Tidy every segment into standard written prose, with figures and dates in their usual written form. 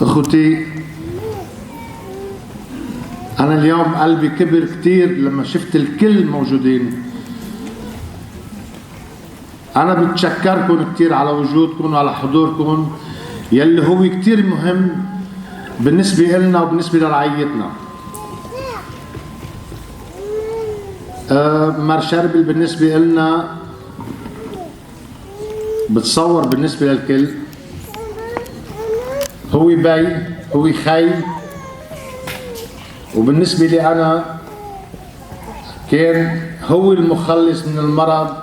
أخوتي، أنا اليوم قلبي كبر كتير لما شفت الكل موجودين. أنا بتشكركم كتير على وجودكم وعلى حضوركم يلي هو كتير مهم بالنسبة لنا وبالنسبة لرعيتنا. مار شربل بالنسبة لنا بتصور بالنسبة للكل هو بي، هو خي، وبالنسبة لي أنا كان هو المخلص من المرض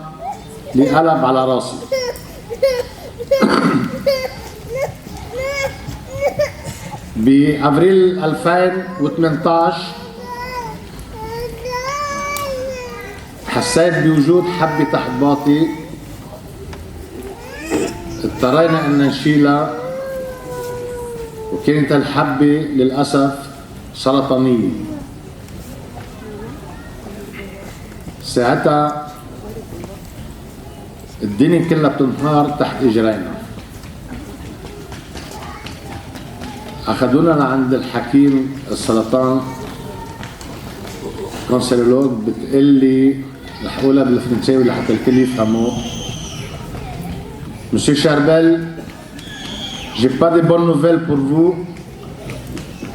اللي قلب على راسي. بأبريل 2018 حسيت بوجود حبة تحت باطي، اضطرينا ان نشيلها، وكانت الحبة للأسف سرطانية. ساعتها الدنيا كلها بتنهار تحت اجرينا. اخذونا لعند الحكيم السرطان، كونسيرولوج، بتقلي رح اقولها بالفرنساوي لحتى الكل يفهموا: Monsieur Charbel, j'ai pas de bonnes nouvelles pour vous.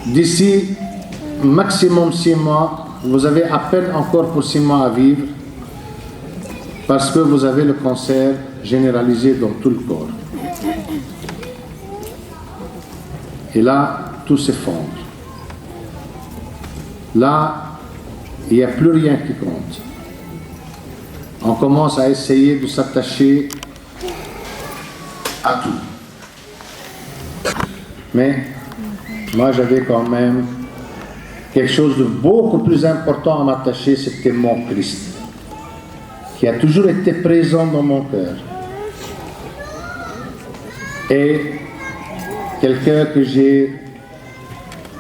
D'ici maximum 6 mois, vous avez à peine encore pour 6 mois à vivre parce que vous avez le cancer généralisé dans tout le corps. Et là, tout s'effondre. Là, il n'y a plus rien qui compte. On commence à essayer de s'attacher à tout. Mais moi, j'avais quand même quelque chose de beaucoup plus important à m'attacher, c'était mon Christ, qui a toujours été présent dans mon cœur. Et quelqu'un que j'ai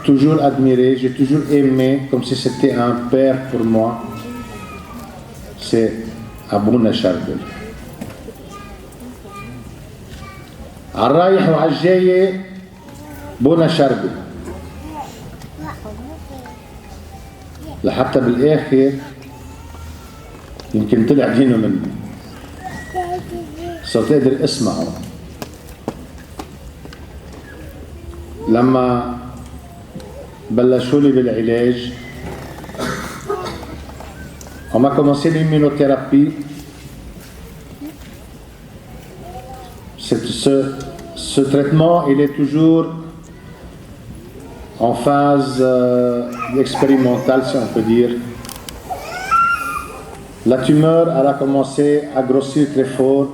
toujours admiré, j'ai toujours aimé, comme si c'était un père pour moi, c'est Abouna Charbel. عالرايح وعالجاي بونا شربل، لحتى بالاخر يمكن طلع دينه مني، صرت اقدر اسمعه. لما بلشوا لي بالعلاج on m'a commencé l'immunothérapie. Ce traitement, il est toujours en phase expérimentale, si on peut dire. La tumeur, elle a commencé à grossir très fort,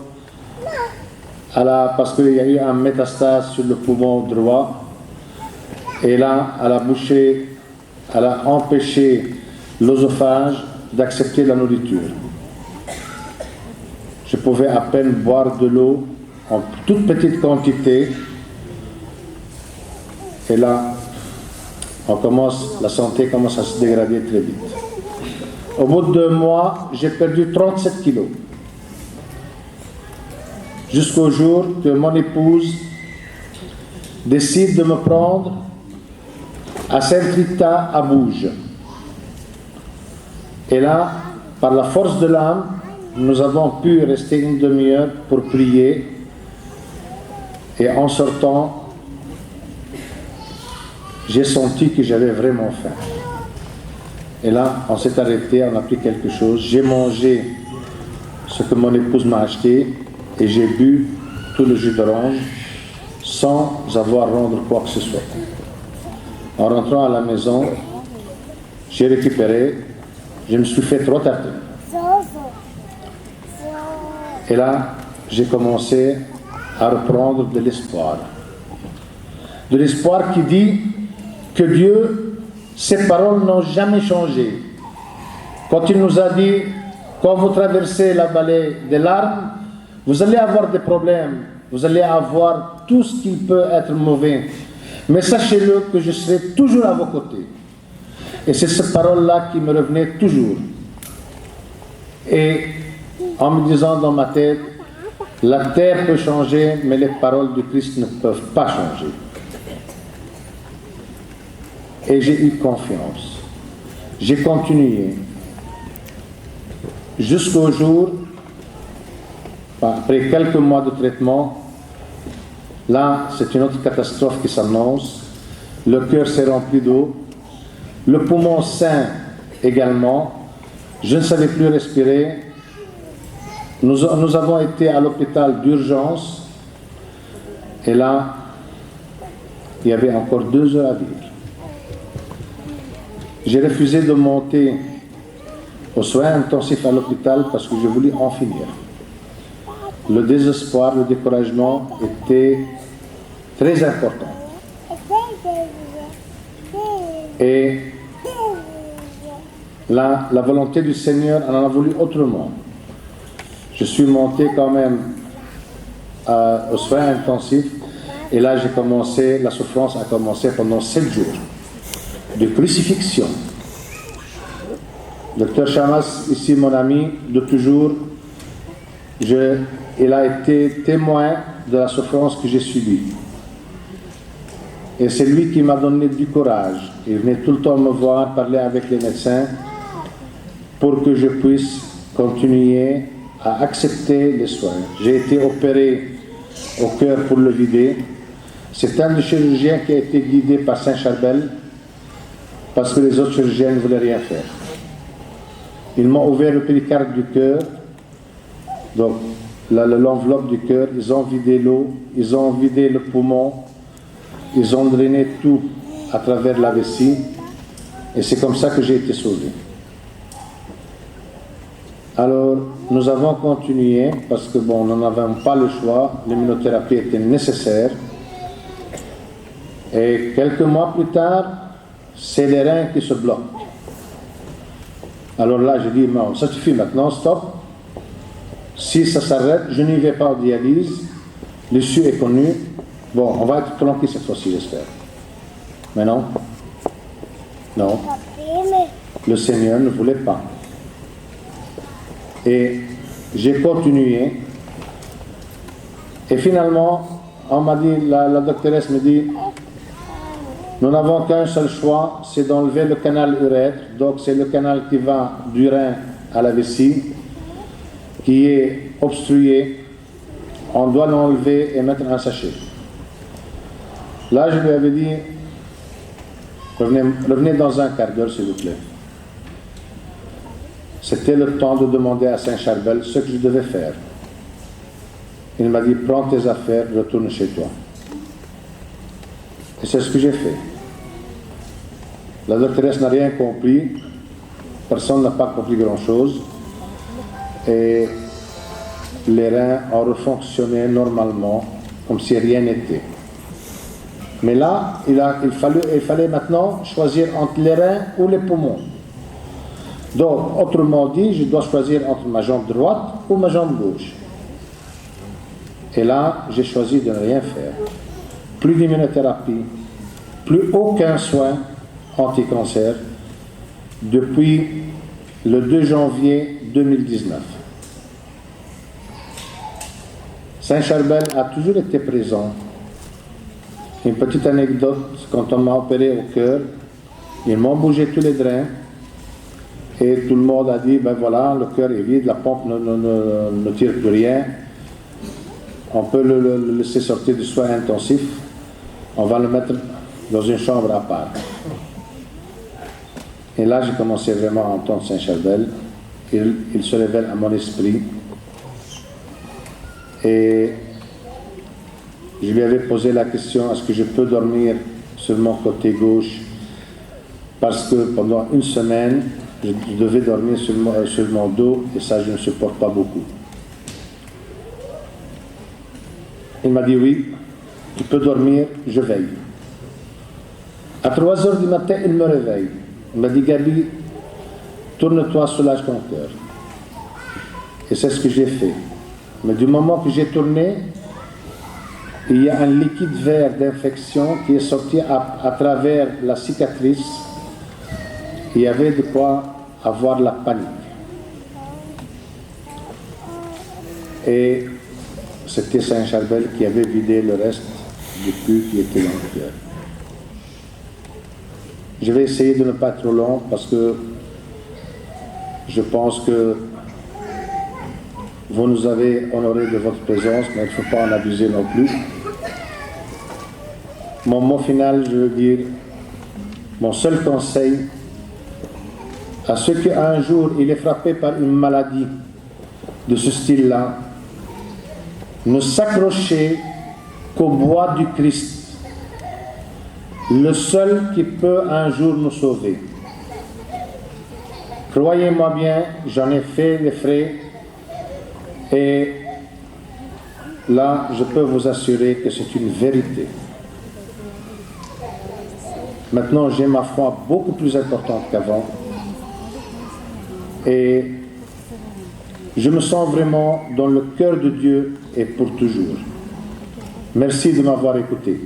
parce qu'il y a eu un métastase sur le poumon droit. Et là, elle a bouché, elle a empêché l'œsophage d'accepter la nourriture. Je pouvais à peine boire de l'eau en toute petite quantité. Et là, la santé commence à se dégrader très vite. Au bout de 2 mois, j'ai perdu 37 kilos. Jusqu'au jour que mon épouse décide de me prendre à Saint-Rita à Bouge. Et là, par la force de l'âme, nous avons pu rester une demi-heure pour prier. Et en sortant, j'ai senti que j'avais vraiment faim. Et là, on s'est arrêté, on a pris quelque chose. J'ai mangé ce que mon épouse m'a acheté et j'ai bu tout le jus d'orange sans avoir à rendre quoi que ce soit. En rentrant à la maison, j'ai récupéré, je me suis fait 3 tartines. Et là, j'ai commencé à reprendre de l'espoir. De l'espoir qui dit que Dieu, ses paroles n'ont jamais changé. Quand il nous a dit, quand vous traversez la vallée des larmes, vous allez avoir des problèmes, vous allez avoir tout ce qui peut être mauvais. Mais sachez-le que je serai toujours à vos côtés. Et c'est cette parole-là qui me revenait toujours. Et en me disant dans ma tête, la terre peut changer, mais les paroles du Christ ne peuvent pas changer. Et j'ai eu confiance. J'ai continué. Jusqu'au jour, après quelques mois de traitement, là, c'est une autre catastrophe qui s'annonce. Le cœur s'est rempli d'eau. Le poumon sain également. Je ne savais plus respirer. Nous avons été à l'hôpital d'urgence. Et là, il y avait encore 2 heures à vivre. J'ai refusé de monter aux soins intensifs à l'hôpital parce que je voulais en finir. Le désespoir, le découragement était très important. Et la volonté du Seigneur en a voulu autrement. Je suis monté quand même aux soins intensifs et là la souffrance a commencé pendant 7 jours de crucifixion. Docteur Chamas, ici mon ami de toujours, il a été témoin de la souffrance que j'ai subie. Et c'est lui qui m'a donné du courage. Il venait tout le temps me voir, parler avec les médecins pour que je puisse continuer à accepter les soins. J'ai été opéré au cœur pour le vider. C'est un des chirurgiens qui a été guidé par Saint-Charbel parce que les autres chirurgiens ne voulaient rien faire. Ils m'ont ouvert le péricarde du cœur, donc l'enveloppe du cœur, ils ont vidé l'eau, ils ont vidé le poumon, ils ont drainé tout à travers la vessie, et c'est comme ça que j'ai été sauvé. Alors, nous avons continué, parce que bon, nous n'avions pas le choix, l'immunothérapie était nécessaire, et quelques mois plus tard, c'est les reins qui se bloquent. Alors là, j'ai dit, non, ça suffit maintenant, stop. Si ça s'arrête, je n'y vais pas en dialyse. L'issue est connue. Bon, on va être tranquille cette fois-ci, j'espère. Mais non. Non. Le Seigneur ne voulait pas. Et j'ai continué. Et finalement, on m'a dit, la doctoresse me dit, nous n'avons qu'un seul choix, c'est d'enlever le canal urètre. Donc c'est le canal qui va du rein à la vessie, qui est obstrué. On doit l'enlever et mettre un sachet. Là, je lui avais dit, revenez dans un quart d'heure, s'il vous plaît. C'était le temps de demander à Saint-Charbel ce que je devais faire. Il m'a dit, prends tes affaires, retourne chez toi. Et c'est ce que j'ai fait. La doctoresse n'a rien compris, personne n'a pas compris grand-chose, et les reins ont refonctionné normalement, comme si rien n'était. Mais là, il fallait maintenant choisir entre les reins ou les poumons. Donc, autrement dit, je dois choisir entre ma jambe droite ou ma jambe gauche. Et là, j'ai choisi de ne rien faire. Plus d'immunothérapie, plus aucun soin anti-cancer depuis le 2 janvier 2019. Saint-Charbel a toujours été présent. Une petite anecdote, quand on m'a opéré au cœur, ils m'ont bougé tous les drains et tout le monde a dit, ben voilà, le cœur est vide, la pompe ne tire plus rien, on peut le laisser sortir du soin intensif, on va le mettre dans une chambre à part. Et là, j'ai commencé vraiment à entendre Saint-Charbel. Il se révèle à mon esprit. Et je lui avais posé la question, est-ce que je peux dormir sur mon côté gauche? Parce que pendant une semaine, je devais dormir sur mon dos, et ça, je ne supporte pas beaucoup. Il m'a dit, oui, tu peux dormir, je veille. À 3 heures du matin, il me réveille. Il m'a dit, Gabi, tourne-toi, soulage ton cœur. Et c'est ce que j'ai fait. Mais du moment que j'ai tourné, il y a un liquide vert d'infection qui est sorti à travers la cicatrice. Il y avait de quoi avoir la panique. Et c'était Saint-Charbel qui avait vidé le reste du pus qui était dans le cœur. Je vais essayer de ne pas être trop long parce que je pense que vous nous avez honoré de votre présence, mais il ne faut pas en abuser non plus. Mon mot final, je veux dire, mon seul conseil à ceux qui un jour il est frappé par une maladie de ce style-là, ne s'accrochez qu'au bois du Christ, le seul qui peut un jour nous sauver. Croyez-moi bien, j'en ai fait les frais et là, je peux vous assurer que c'est une vérité. Maintenant, j'ai ma foi beaucoup plus importante qu'avant et je me sens vraiment dans le cœur de Dieu et pour toujours. Merci de m'avoir écouté.